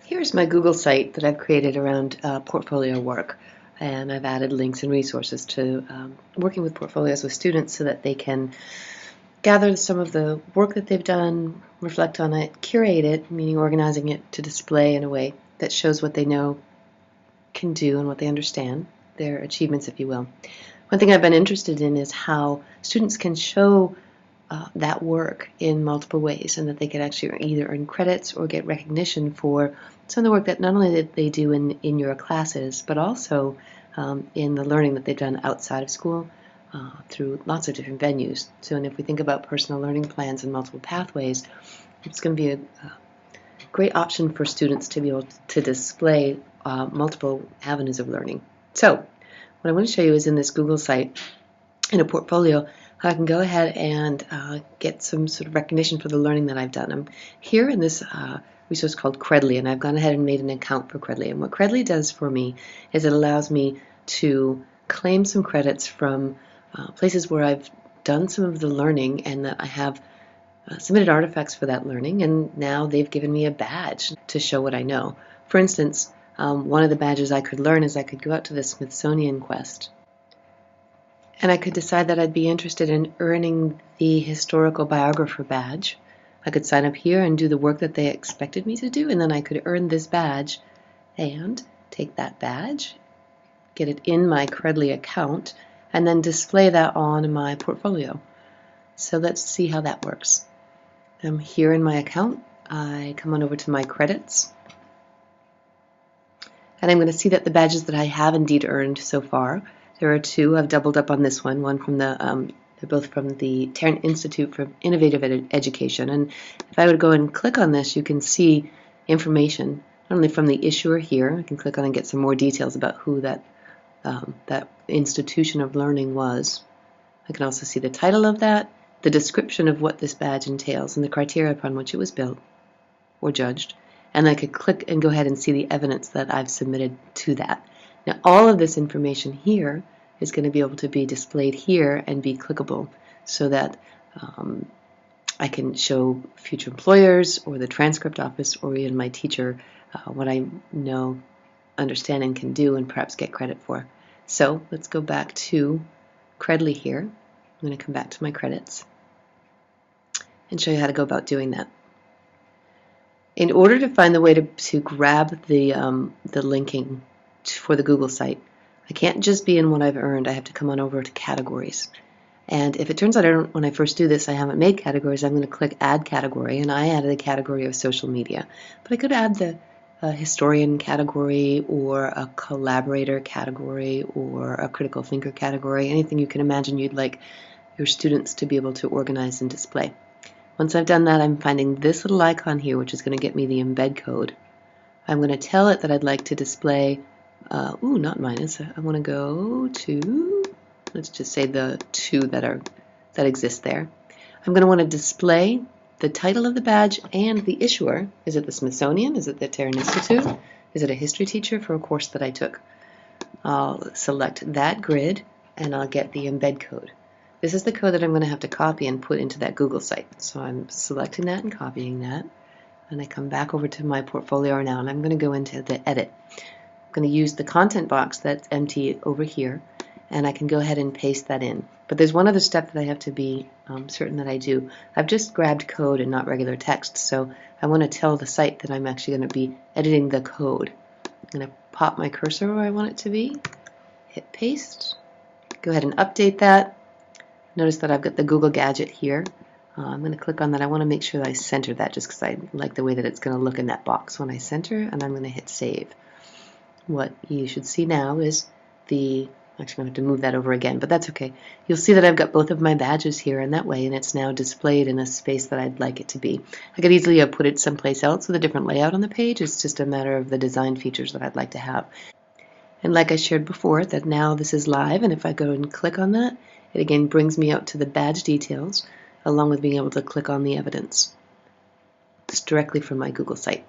Here's my Google site that I've created around portfolio work, and I've added links and resources to working with portfolios with students so that they can gather some of the work that they've done, reflect on it, curate it, meaning organizing it to display in a way that shows what they know, can do, and what they understand, their achievements, if you will. One thing I've been interested in is how students can show that work in multiple ways, and that they can actually either earn credits or get recognition for some of the work that not only did they do in your classes, but also in the learning that they've done outside of school through lots of different venues. So, and if we think about personal learning plans and multiple pathways, it's going to be a great option for students to be able to display multiple avenues of learning. So, what I want to show you is in this Google site, in a portfolio, I can go ahead and get some sort of recognition for the learning that I've done. I'm here in this resource called Credly, and I've gone ahead and made an account for Credly. And what Credly does for me is it allows me to claim some credits from places where I've done some of the learning and that I have submitted artifacts for that learning, and now they've given me a badge to show what I know. For instance, one of the badges I could learn is I could go out to the Smithsonian Quest, and I could decide that I'd be interested in earning the historical biographer badge. I could sign up here and do the work that they expected me to do, and then I could earn this badge and take that badge, get it in my Credly account, and then display that on my portfolio. So let's see how that works. I'm here in my account. I come on over to my credits, and I'm going to see that the badges that I have indeed earned so far, there are two. I've doubled up on this one from the, they're both from the Tarrant Institute for Innovative Education. And if I would go and click on this, you can see information, not only from the issuer here, I can click on and get some more details about who that institution of learning was. I can also see the title of that, the description of what this badge entails, and the criteria upon which it was built or judged. And I could click and go ahead and see the evidence that I've submitted to that. Now, all of this information here is going to be able to be displayed here and be clickable so that I can show future employers or the transcript office or even my teacher what I know, understand, and can do, and perhaps get credit for. So let's go back to Credly here. I'm going to come back to my credits and show you how to go about doing that. In order to find the way to grab the linking for the Google site, I can't just be in what I've earned. I have to come on over to categories. And if it turns out when I first do this I haven't made categories, I'm going to click Add Category, and I added a category of social media. But I could add the historian category or a collaborator category or a critical thinker category, anything you can imagine you'd like your students to be able to organize and display. Once I've done that, I'm finding this little icon here, which is going to get me the embed code. I'm going to tell it that I'd like to display not minus. I want to go to, let's just say the two that exist there. I'm going to want to display the title of the badge and the issuer. Is it the Smithsonian? Is it the Tarrant Institute? Is it a history teacher for a course that I took? I'll select that grid and I'll get the embed code. This is the code that I'm going to have to copy and put into that Google site. So I'm selecting that and copying that. And I come back over to my portfolio now, and I'm going to go into the edit. I'm going to use the content box that's empty over here, and I can go ahead and paste that in. But there's one other step that I have to be certain that I do. I've just grabbed code and not regular text, so I want to tell the site that I'm actually going to be editing the code. I'm going to pop my cursor where I want it to be, hit paste, go ahead and update that. Notice that I've got the Google gadget here. I'm going to click on that. I want to make sure that I center that just because I like the way that it's going to look in that box when I center, and I'm going to hit save. What you should see now is actually I'm going to have to move that over again, but that's okay. You'll see that I've got both of my badges here in that way, and it's now displayed in a space that I'd like it to be. I could easily have put it someplace else with a different layout on the page. It's just a matter of the design features that I'd like to have. And like I shared before, that now this is live, and if I go and click on that, it again brings me out to the badge details, along with being able to click on the evidence. It's directly from my Google site.